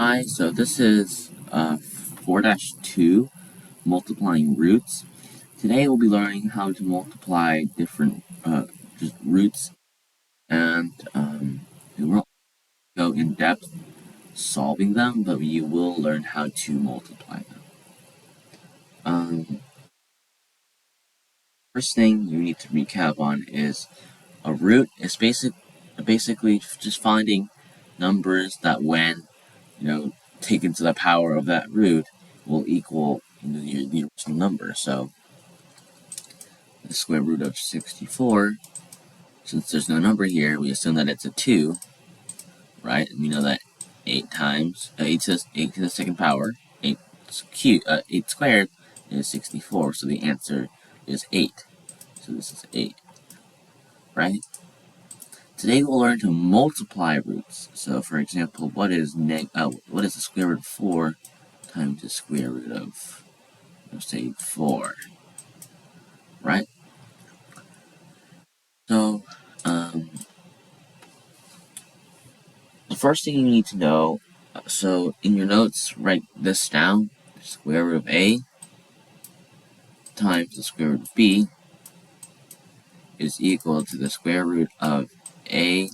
Hi, so this is 4-2 multiplying roots. Today we'll be learning how to multiply different just roots, and we won't go in depth solving them, but you will learn how to multiply them. First thing you need to recap on is a root is basically just finding numbers that when taken to the power of that root will equal the original number. So the square root of 64, since there's no number here, we assume that it's a 2, right? And we know that 8 times 8 to the second power, 8 squared is 64. So the answer is 8. So this is 8, right? Today we'll learn to multiply roots. So for example, what is the square root of 4 times the square root of, let's say, 4, right? So the first thing you need to know, so in your notes, write this down. The square root of a times the square root of b is equal to the square root of a.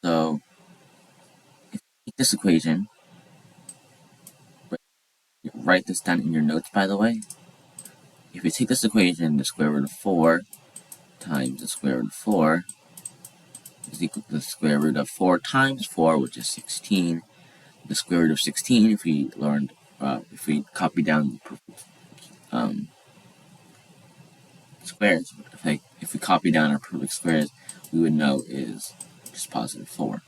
So if you take this equation, write this down in your notes, by the way. If you take this equation, the square root of 4 times the square root of 4 is equal to the square root of 4 times 4, which is 16. The square root of 16, if we copy down squares, if we copy down our perfect squares, we would know is just positive 4.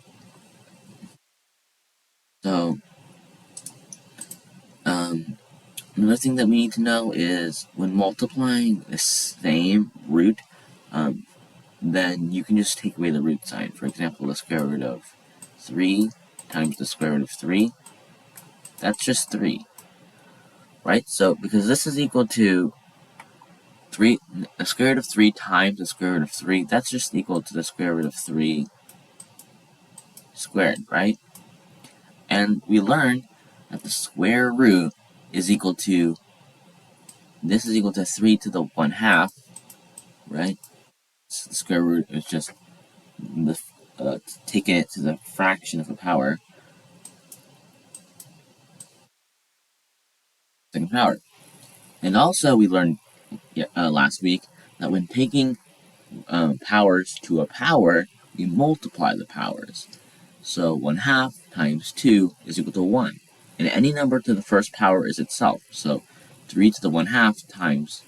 So another thing that we need to know is when multiplying the same root, then you can just take away the root sign. For example, the square root of 3 times the square root of 3, that's just 3, right? So because this is equal to the square root of 3 times the square root of 3, that's just equal to the square root of 3 squared, right? And we learned that the square root is equal to, this is equal to 3 to the 1/2, right? So the square root is just taking it to the fraction of a power, second power. And also we learned last week that when taking powers to a power, we multiply the powers. So 1/2 times 2 is equal to 1. And any number to the first power is itself. So 3 to the 1/2 times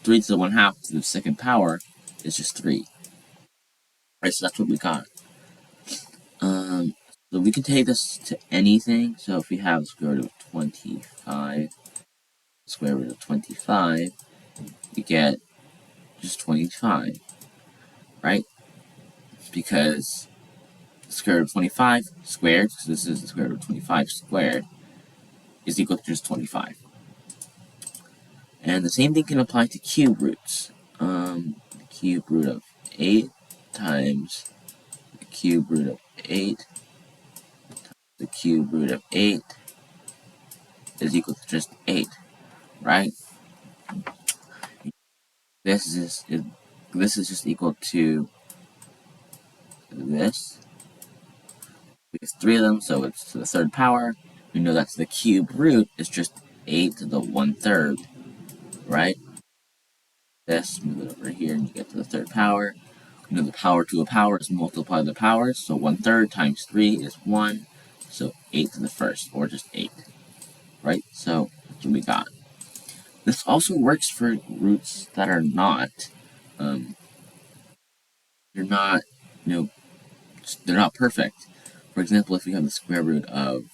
3 to the 1/2 to the second power is just 3. Right, so that's what we got. So we can take this to anything. So if we have the square root of 25, square root of 25, we get just 25, right? Because the square root of 25 squared, so this is the square root of 25 squared, is equal to just 25. And the same thing can apply to cube roots. The cube root of 8 times the cube root of 8 the cube root of 8 is equal to just 8, right? This is just equal to this. We have 3 of them, so it's to the third power. We know that the cube root is just 8 to the 1/3, right? This, move it over here, and you get to the third power. We know the power to a power is multiply the powers, so 1/3 times 3 is 1, so 8 to the first, or just 8, right? So that's what we got. This also works for roots that are not, they're not, they're not perfect. For example, if you have the square root of,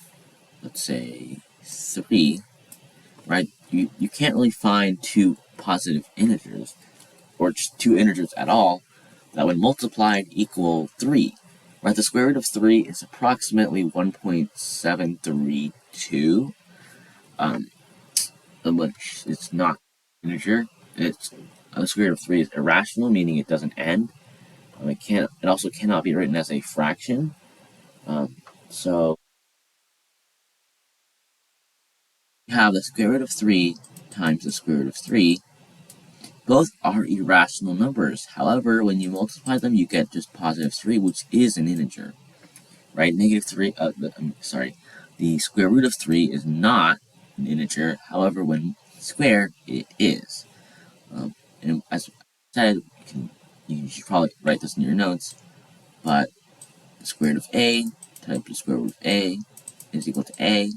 let's say, 3, right? You can't really find two positive integers, or just two integers at all, that when multiplied equal 3. Right? The square root of 3 is approximately 1.732, which it's not an integer. The square root of 3 is irrational, meaning it doesn't end. It also cannot be written as a fraction. So you have the square root of 3 times the square root of 3. Both are irrational numbers. However, when you multiply them, you get just positive 3, which is an integer, right? Negative 3, the square root of 3 is not an integer. However, when squared, it is. And as I said, you should probably write this in your notes, but the square root of a times the square root of a is equal to a,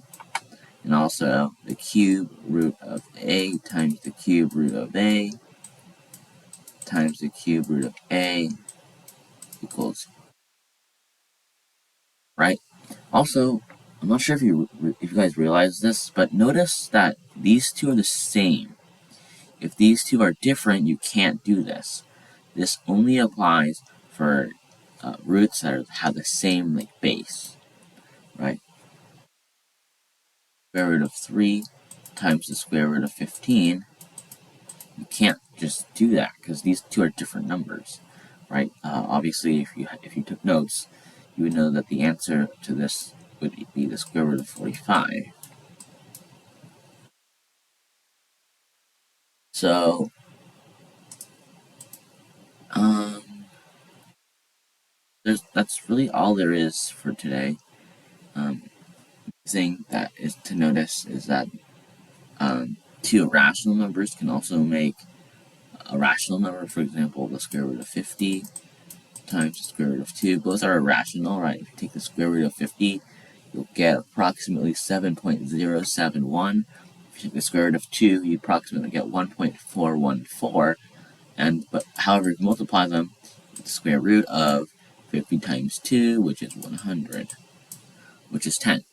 and also the cube root of a times the cube root of a times the cube root of a equals, right? Also, I'm not sure if you guys realize this, but notice that these two are the same. If these two are different, you can't do this. This only applies for roots that have the same base, right? Square root of 3 times the square root of 15. You can't just do that because these two are different numbers, right? Obviously, if you took notes, you would know that the answer to this would be the square root of 45. So, that's really all there is for today. The thing that is to notice is that two irrational numbers can also make a rational number. For example, the square root of 50 times the square root of 2. Both are irrational, right? If you take the square root of 50, you'll get approximately 7.071. If you take the square root of 2, you approximately get 1.414. But however, if you multiply them, the square root of 50 times 2, which is 100, which is 10,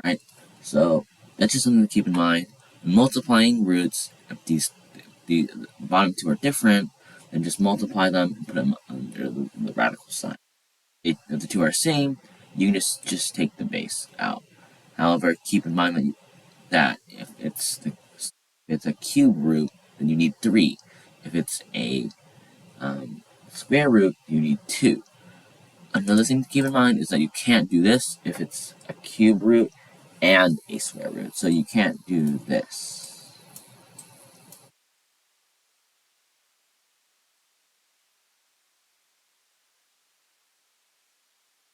right? So that's just something to keep in mind. Multiplying roots, if the bottom two are different, then just multiply them and put them under the radical sign. If the two are the same, you can just take the base out. However, keep in mind that if it's a cube root, then you need 3. If it's a square root, you need 2. Another thing to keep in mind is that you can't do this if it's a cube root and a square root. So you can't do this.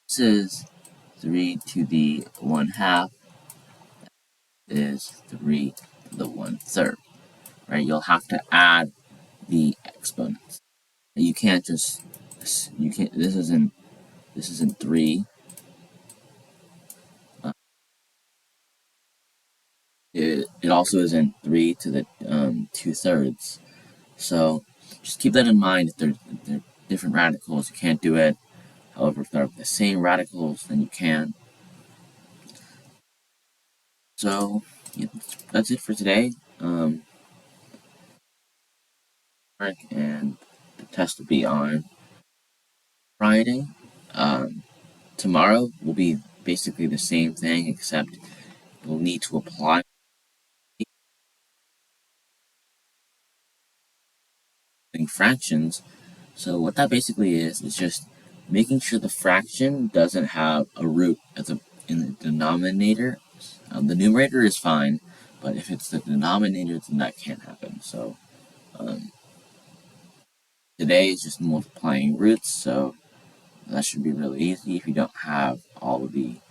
This is 3 to the 1/2 is 3 to the 1/3. Right? You'll have to add the exponents. You can't just this isn't 3. It also isn't 3 to the 2/3. So just keep that in mind. If they're different radicals, you can't do it. However, if they're the same radicals, then you can. So yeah, that's it for today. And the test will be on Friday. Tomorrow will be basically the same thing, except you'll need to apply fractions. So what that basically is just making sure the fraction doesn't have a root in the denominator. The numerator is fine, but if it's the denominator, then that can't happen. So today is just multiplying roots, so that should be really easy if you don't have all of the.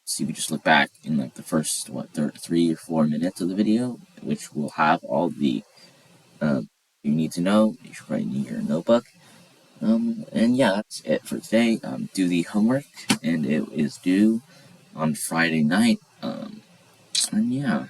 So you can just look back in the first 3 or 4 minutes of the video, which will have all the you need to know. You should write in your notebook. And yeah, that's it for today. Do the homework, and it is due on Friday night. And yeah.